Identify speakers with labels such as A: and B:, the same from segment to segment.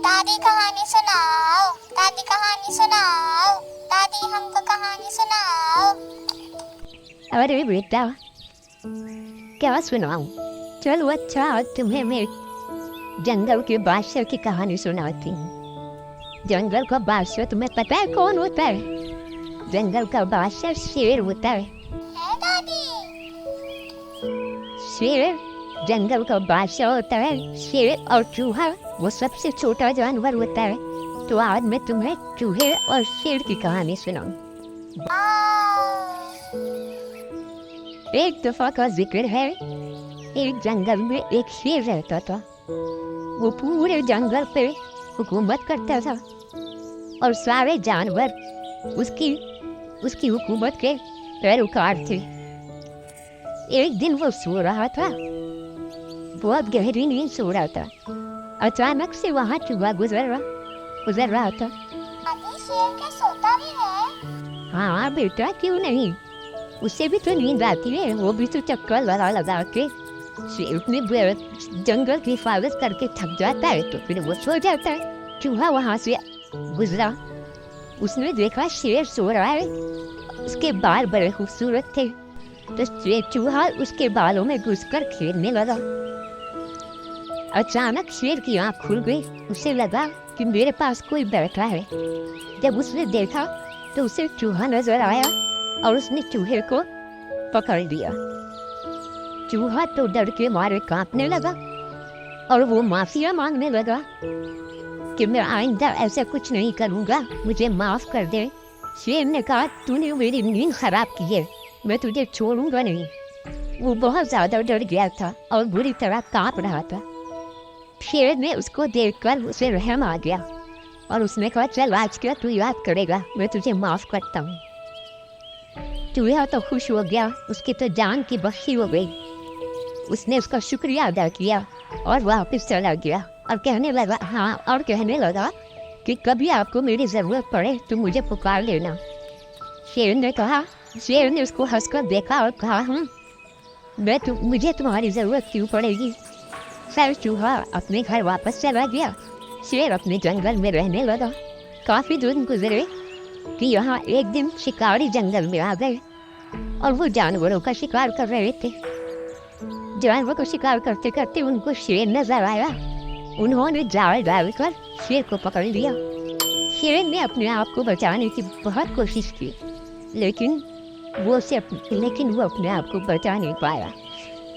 A: दादी कहानी सुनाओ, दादी कहानी सुनाओ, दादी हमको कहानी सुनाओ।
B: अरे बेटा, क्या सुनाऊं? चलो अच्छा, तुम्हें मैं जंगल के बादशाह की कहानी सुनाती हूँ। जंगल का बादशाह तुम्हें पता है कौन होता है? जंगल का बादशाह शेर होता है।
A: दादी?
B: शेर जंगल का बादशाह होता है। शेर और चूहा वो सबसे छोटा जानवर होता है। तो आज मैं तुम्हें चूहे और शेर की कहानी सुनाऊं। एक दफा का जिक्र है, एक जंगल में एक शेर रहता था। वो पूरे जंगल पे हुकूमत करता था और सारे जानवर उसकी हुकूमत के पैरोकार थे। एक दिन वो सो रहा था, बहुत गहरी नींद सो रहा था। अचानक से वहाँ चूहा गुजर रहा था।
A: दादी, शेर क्या सोता भी है?
B: हाँ बेटा, क्यों नहीं, उससे भी तो नींद आती है। वो भी तो चक्कर लगा के जंगल की हिफाजत करके थक जाता है तो फिर वो सो जाता है। चूहा वहाँ से गुजरा, उसने देखा शेर सो रहा है। उसके बाल बड़े खूबसूरत थे तो चूहा उसके बालों में घुसकर खेलने लगा। अचानक शेर की आँख खुल गई। उसे लगा कि मेरे पास कोई बैठा है। जब उसने देखा तो उसे चूहा नजर आया और उसने चूहे को पकड़ लिया। चूहा तो डर के मारे कांपने लगा और वो माफिया मांगने लगा कि मैं आइंदा ऐसा कुछ नहीं करूँगा, मुझे माफ कर दे। शेर ने कहा, तूने मेरी नींद खराब की है, मैं तुझे छोड़ूंगा नहीं। वो बहुत ज्यादा डर गया था और बुरी तरह कांप रहा था। शेर ने उसको देखकर उसे रहम आ गया और उसने कहा, चल आज क्या तू याद करेगा, मैं तुझे माफ करता हूँ। चूहा तो खुश हो गया, उसकी तो जान की बख्शी हो गई। उसने उसका शुक्रिया अदा किया और वापस चला गया और कहने लगा कि कभी आपको मेरी जरूरत पड़े तो मुझे पुकार लेना। शेर ने उसको हंसकर देखा और कहा, मुझे तुम्हारी जरूरत क्यों पड़ेगी। फिर चूहा अपने घर वापस चला गया। शेर अपने जंगल में रहने लगा। काफी दिन गुजरे कि यहाँ एक दिन शिकारी जंगल में आ गए और वो जानवरों का शिकार कर रहे थे। जानवरों को शिकार करते करते उनको शेर नजर आया। उन्होंने जाल डालकर शेर को पकड़ लिया। शेर ने अपने आप को बचाने की बहुत कोशिश की, लेकिन वो अपने आप को बचा नहीं पाया।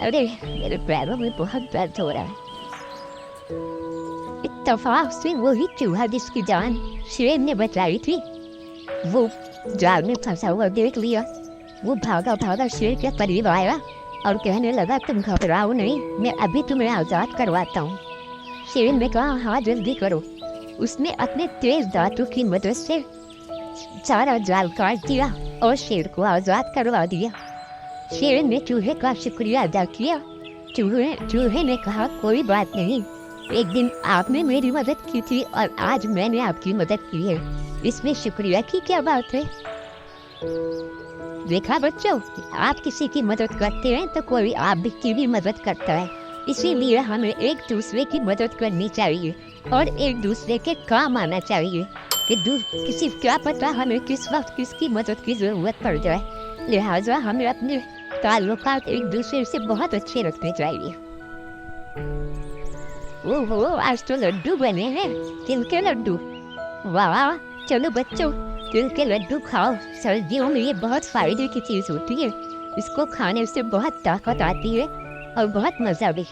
B: अरे मेरे पैरों में बहुत दर्द हो रहा है। इत्तेफाक से वही चूहा जिसकी जान शेर ने बचाई थी, वो जाल में फंसा हुआ देख लिया। वो भागा शेर के करीब आया और कहने लगा, तुम घबराओ नहीं, मैं अभी तुम्हें आज़ाद करवाता हूँ। शेर ने कहा, हाँ जल्दी करो। उसने अपने तेज दांतों की मदद से सारा जाल काट दिया और शेर को आज़ाद करवा दिया। शेर ने चूहे का शुक्रिया अदा किया। चूहे ने कहा, कोई बात नहीं, एक दिन आपने मेरी मदद की थी और आज मैंने आपकी मदद की है, इसमें शुक्रिया की क्या बात है। देखा बच्चों, आप किसी की मदद करते हैं तो कोई आपकी भी मदद करता है। इसीलिए हमें एक दूसरे की मदद करनी चाहिए और एक दूसरे के काम आना चाहिए कि क्या पता हमें किस वक्त किसकी मदद की जरूरत पड़ जाए। लिहाजा हमें अपने ताल्लुकात एक दूसरे से बहुत अच्छे रखने चाहिए। ओहो, आज तो लड्डू बने हैं, तिल के लड्डू। वाह, चलो बच्चों, तिल के लड्डू खाओ। सर्दियों में ये बहुत फायदे की चीज होती है। इसको खाने से बहुत ताकत आती है और बहुत मजा भी।